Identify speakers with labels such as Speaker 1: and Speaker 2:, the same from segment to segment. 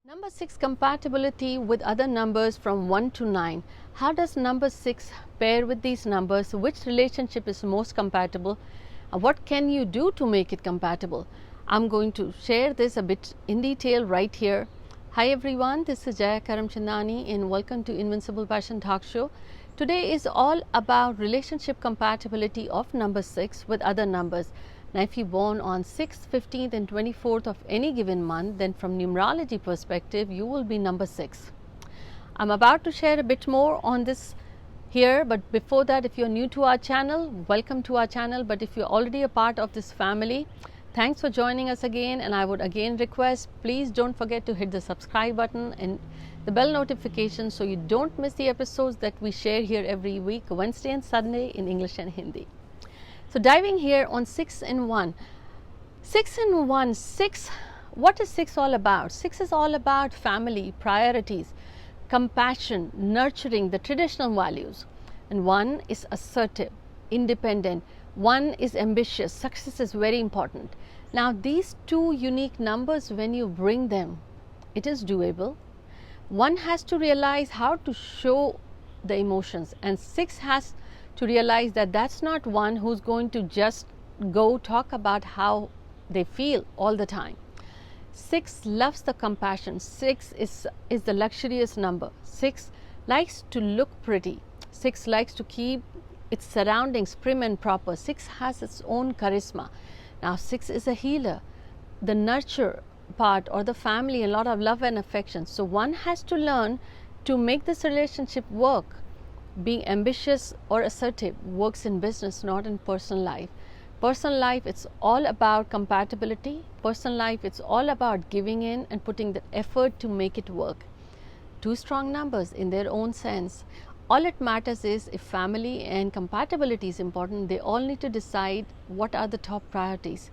Speaker 1: Number 6, compatibility with other numbers from 1 to 9. How does number 6 pair with these numbers? Which relationship is most compatible? What can you do to make it compatible? I'm going to share this a bit in detail right here. Hi everyone, this is Jaya Karamchandani and welcome to Invincible Passion Talk Show. Today is all about relationship compatibility of number 6 with other numbers. Now, if you're born on 6th, 15th and 24th of any given month, then from numerology perspective, you will be number 6. I'm about to share a bit more on this here, but before that, if you're new to our channel, welcome to our channel. But if you're already a part of this family, thanks for joining us again. And I would again request, please don't forget to hit the subscribe button and the bell notification so you don't miss the episodes that we share here every week, Wednesday and Sunday in English and Hindi. So diving here on 6 and 1. 6 and 1, 6, what is 6 all about? 6 is all about family, priorities, compassion, nurturing the traditional values. And 1 is assertive, independent. 1 is ambitious. Success is very important. Now these two unique numbers, when you bring them, it is doable. 1 has to realize how to show the emotions, and 6 has to realize that that's not one who's going to just go talk about how they feel all the time. 6 loves the compassion. 6 is the luxurious number. 6 likes to look pretty. 6 likes to keep its surroundings prim and proper. 6 has its own charisma. Now 6 is a healer, the nurture part or the family, a lot of love and affection. So 1 has to learn to make this relationship work. Being ambitious or assertive works in business, not in personal life. Personal life, it's all about compatibility. Personal life, it's all about giving in and putting the effort to make it work. Two strong numbers in their own sense. All it matters is if family and compatibility is important, they all need to decide what are the top priorities,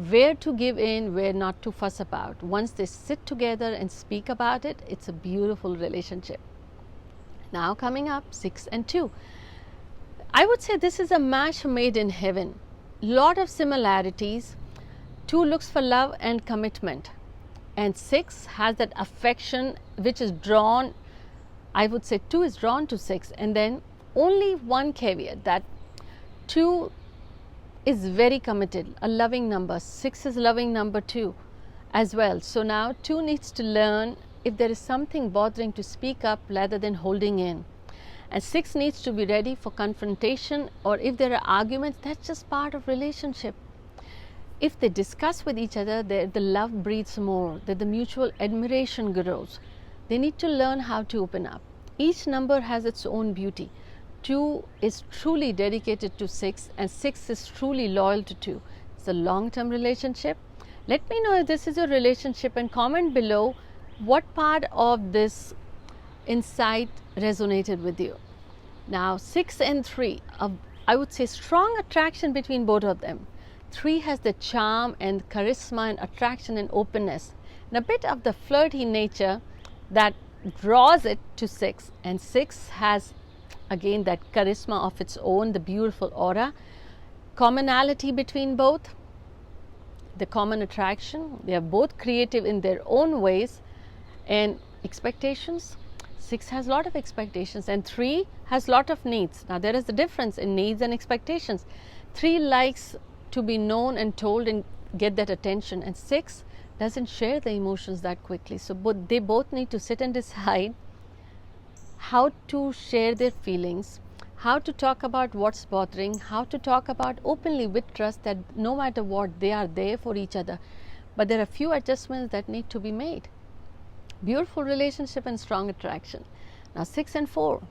Speaker 1: where to give in, where not to fuss about. Once they sit together and speak about it, it's a beautiful relationship. Now coming up, 6 and 2. I would say this is a match made in heaven. Lot of similarities. 2 looks for love and commitment, and 6 has that affection which is drawn. I would say 2 is drawn to 6, and then only one caveat that 2 is very committed, a loving number. 6 is loving number 2 as well. So now 2 needs to learn if there is something bothering to speak up rather than holding in. And 6 needs to be ready for confrontation, or if there are arguments, that's just part of relationship. If they discuss with each other, the love breathes more, that the mutual admiration grows. They need to learn how to open up. Each number has its own beauty. 2 is truly dedicated to 6 and 6 is truly loyal to 2. It's a long-term relationship. Let me know if this is your relationship and comment below what part of this insight resonated with you. Now 6 and 3, I would say strong attraction between both of them. 3 has the charm and charisma and attraction and openness and a bit of the flirty nature that draws it to 6, and 6 has again that charisma of its own, the beautiful aura. Commonality between both, the common attraction. They are both creative in their own ways. And expectations, 6 has a lot of expectations and 3 has a lot of needs. Now there is the difference in needs and expectations. 3 likes to be known and told and get that attention, and 6 doesn't share the emotions that quickly. So they both need to sit and decide how to share their feelings, how to talk about what's bothering, how to talk about openly with trust that no matter what, they are there for each other. But there are few adjustments that need to be made. Beautiful relationship and strong attraction. Now 6 and 4,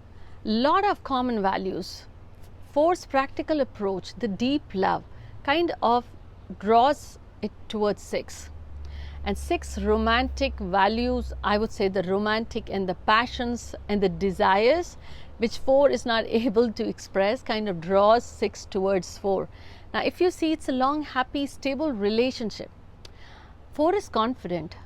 Speaker 1: lot of common values. 4's practical approach, the deep love kind of draws it towards 6. And 6 romantic values, I would say the romantic and the passions and the desires which 4 is not able to express kind of draws 6 towards 4. Now if you see, it's a long, happy, stable relationship. 4 is confident.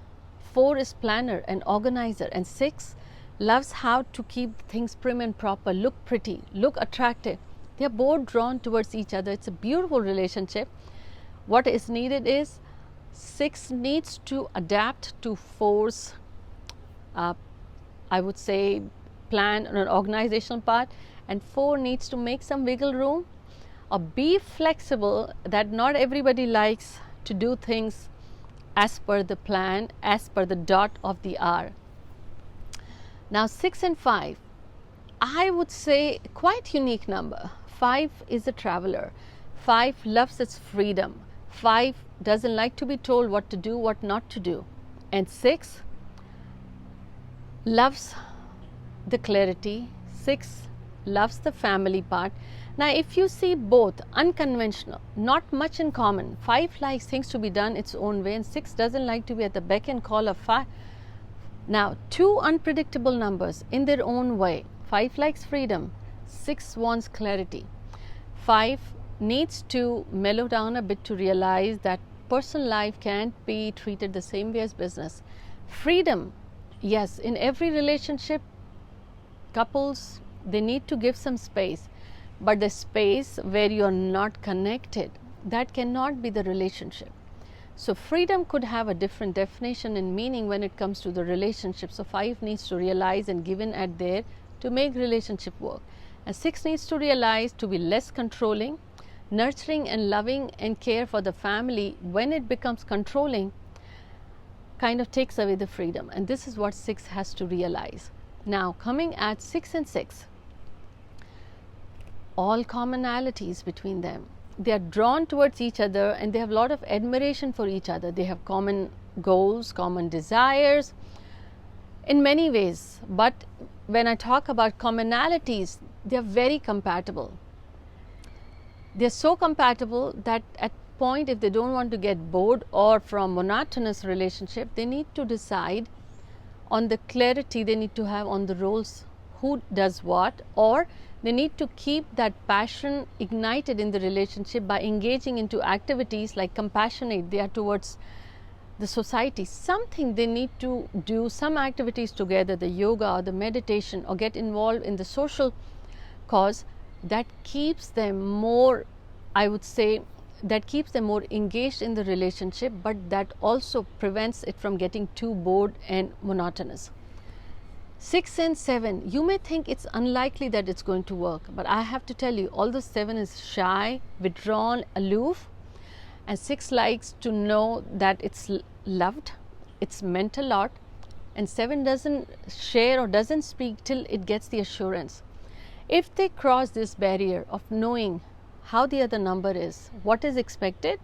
Speaker 1: 4 is planner and organizer, and 6 loves how to keep things prim and proper, look pretty, look attractive. They are both drawn towards each other. It's a beautiful relationship. What is needed is 6 needs to adapt to 4's uh, I would say, plan on an organizational part, and 4 needs to make some wiggle room or be flexible, that not everybody likes to do things as per the plan, as per the dot of the hour. Now 6 and 5, I would say quite unique number. 5 is a traveler. 5 loves its freedom. 5 doesn't like to be told what to do, what not to do. And 6 loves the clarity. 6 loves the family part. Now if you see both unconventional, not much in common. 5 likes things to be done its own way, and 6 doesn't like to be at the beck and call of 5. Now 2 unpredictable numbers in their own way. 5 likes freedom, 6 wants clarity. 5 needs to mellow down a bit to realize that personal life can't be treated the same way as business. Freedom, yes, in every relationship, couples, they need to give some space, but the space where you're not connected, that cannot be the relationship. So freedom could have a different definition and meaning when it comes to the relationship. So 5 needs to realize and give in at there to make relationship work. And 6 needs to realize to be less controlling, nurturing and loving and care for the family. When it becomes controlling, kind of takes away the freedom, and this is what 6 has to realize. Now coming at 6 and 6, all commonalities between them. They are drawn towards each other and they have a lot of admiration for each other. They have common goals, common desires in many ways, but when I talk about commonalities, they are very compatible. They are so compatible that at point, if they don't want to get bored or from monotonous relationship, they need to decide on the clarity they need to have on the roles, who does what, or they need to keep that passion ignited in the relationship by engaging into activities like compassionate they are towards the society. Something they need to do, some activities together, the yoga or the meditation, or get involved in the social cause that keeps them more, I would say, that keeps them more engaged in the relationship, but that also prevents it from getting too bored and monotonous. 6 and 7, you may think it's unlikely that it's going to work, but I have to tell you, although 7 is shy, withdrawn, aloof, and 6 likes to know that it's loved, it's meant a lot, and 7 doesn't share or doesn't speak till it gets the assurance. If they cross this barrier of knowing how the other number is, what is expected,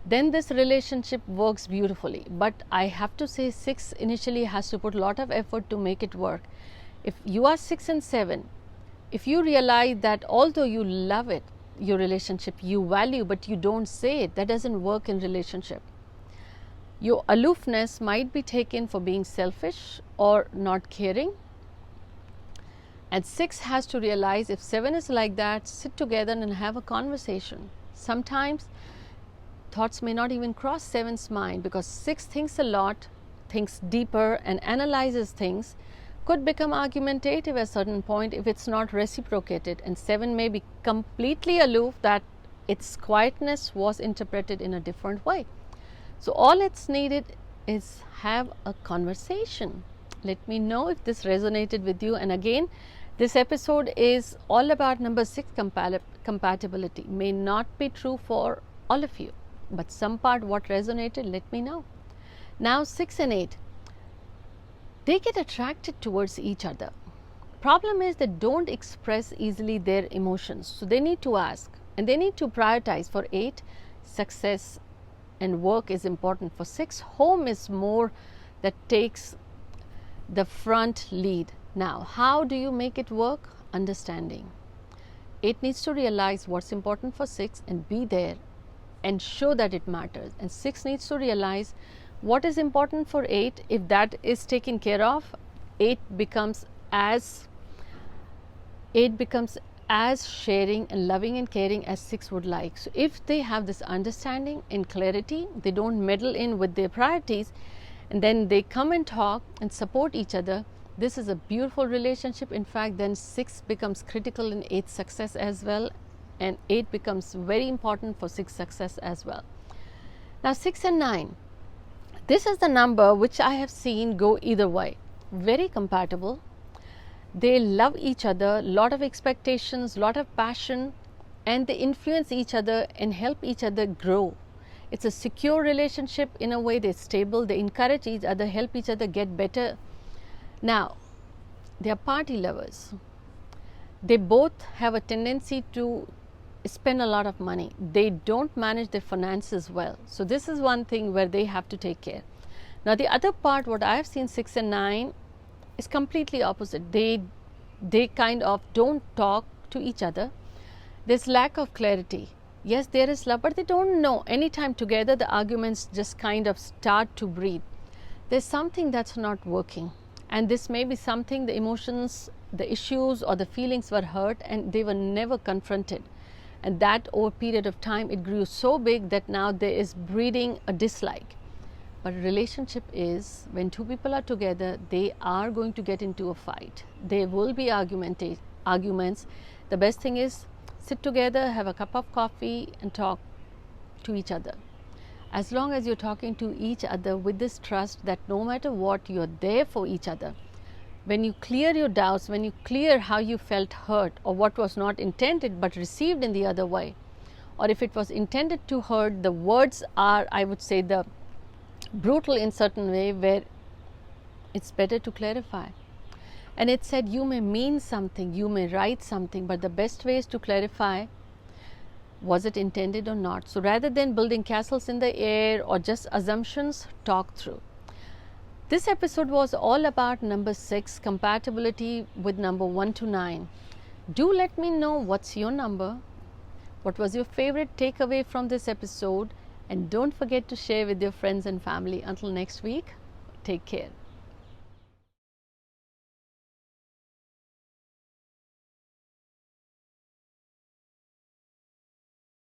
Speaker 1: then this relationship works beautifully. But I have to say 6 initially has to put a lot of effort to make it work. If you are 6 and 7, if you realize that although you love it, your relationship, you value, but you don't say it, that doesn't work in relationship. Your aloofness might be taken for being selfish or not caring. And 6 has to realize if 7 is like that, sit together and have a conversation. Sometimes thoughts may not even cross 7's mind, because 6 thinks a lot, thinks deeper and analyzes things, could become argumentative at a certain point if it's not reciprocated, and 7 may be completely aloof, that its quietness was interpreted in a different way. So all it's needed is have a conversation. Let me know if this resonated with you. And again, this episode is all about number 6 compatibility. May not be true for all of you, but some part what resonated, let me know. Now 6 and 8, they get attracted towards each other. Problem is they don't express easily their emotions. So they need to ask and they need to prioritize. For 8, success and work is important. For 6, home is more that takes the front lead. Now, how do you make it work? Understanding. 8 needs to realize what's important for 6 and be there and show that it matters. And 6 needs to realize what is important for 8. If that is taken care of, 8 becomes as sharing and loving and caring as 6 would like. So if they have this understanding and clarity, they don't meddle in with their priorities, and then they come and talk and support each other, this is a beautiful relationship. In fact, then 6 becomes critical in 8's success as well, and 8 becomes very important for 6's success as well. Now 6 and 9, This is the number which I have seen go either way. Very compatible. They love each other, lot of expectations, lot of passion, and they influence each other and help each other grow. It's a secure relationship in a way. They're stable, they encourage each other, help each other get better. Now, they are party lovers. They both have a tendency to spend a lot of money. They don't manage their finances well. So this is one thing where they have to take care. Now the other part, what I have seen 6 and 9 is completely opposite. They kind of don't talk to each other. There's lack of clarity. Yes, there is love, but they don't know. Anytime together, the arguments just kind of start to breathe. There's something that's not working. And this may be something, the emotions, the issues or the feelings were hurt and they were never confronted. And that over a period of time, it grew so big that now there is breeding a dislike. But a relationship is, when two people are together, they are going to get into a fight. There will be arguments. The best thing is, sit together, have a cup of coffee and talk to each other. As long as you're talking to each other with this trust that no matter what, you're there for each other. When you clear your doubts, when you clear how you felt hurt or what was not intended but received in the other way, or if it was intended to hurt, the words are, I would say, the brutal in certain way where it's better to clarify. And it said you may mean something, you may write something, but the best way is to clarify, was it intended or not? So rather than building castles in the air or just assumptions, talk through. This episode was all about number 6, compatibility with number 1 to 9. Do let me know what's your number, what was your favorite takeaway from this episode, and don't forget to share with your friends and family. Until next week, take care.